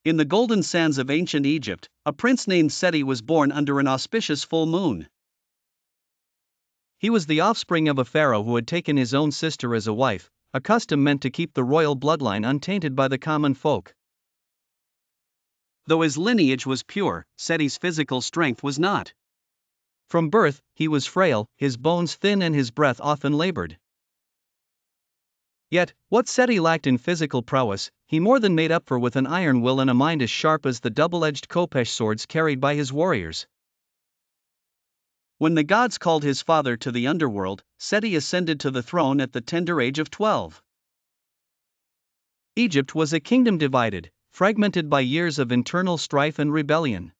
In the golden sands of ancient Egypt, a prince named Seti was born under an auspicious full moon. He was the offspring of a pharaoh who had taken his own sister as a wife, a custom meant to keep the royal bloodline untainted by the common folk. Though his lineage was pure, Seti's physical strength was not. From birth, he was frail, his bones thin and his breath often labored. Yet, what Seti lacked in physical prowess, he more than made up for with an iron will and a mind as sharp as the double-edged khopesh swords carried by his warriors. When the gods called his father to the underworld, Seti ascended to the throne at the tender age of 12. Egypt was a kingdom divided, fragmented by years of internal strife and rebellion.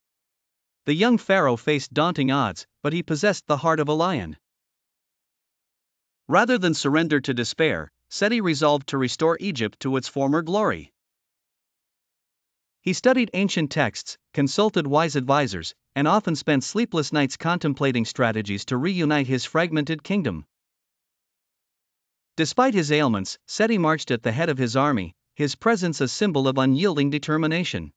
The young pharaoh faced daunting odds, but he possessed the heart of a lion. Rather than surrender to despair, Seti resolved to restore Egypt to its former glory. He studied ancient texts, consulted wise advisors, and often spent sleepless nights contemplating strategies to reunite his fragmented kingdom. Despite his ailments, Seti marched at the head of his army, his presence a symbol of unyielding determination.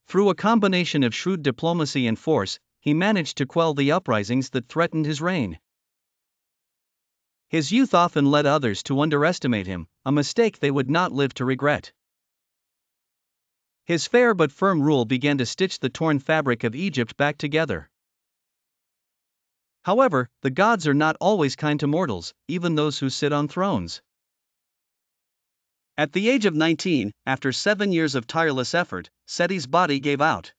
Through a combination of shrewd diplomacy and force, he managed to quell the uprisings that threatened his reign. His youth often led others to underestimate him, a mistake they would not live to regret. His fair but firm rule began to stitch the torn fabric of Egypt back together. However, the gods are not always kind to mortals, even those who sit on thrones. At the age of 19, after 7 years of tireless effort, Seti's body gave out.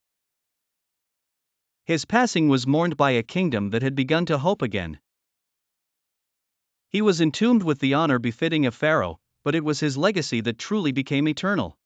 His passing was mourned by a kingdom that had begun to hope again. He was entombed with the honor befitting a pharaoh, but it was his legacy that truly became eternal.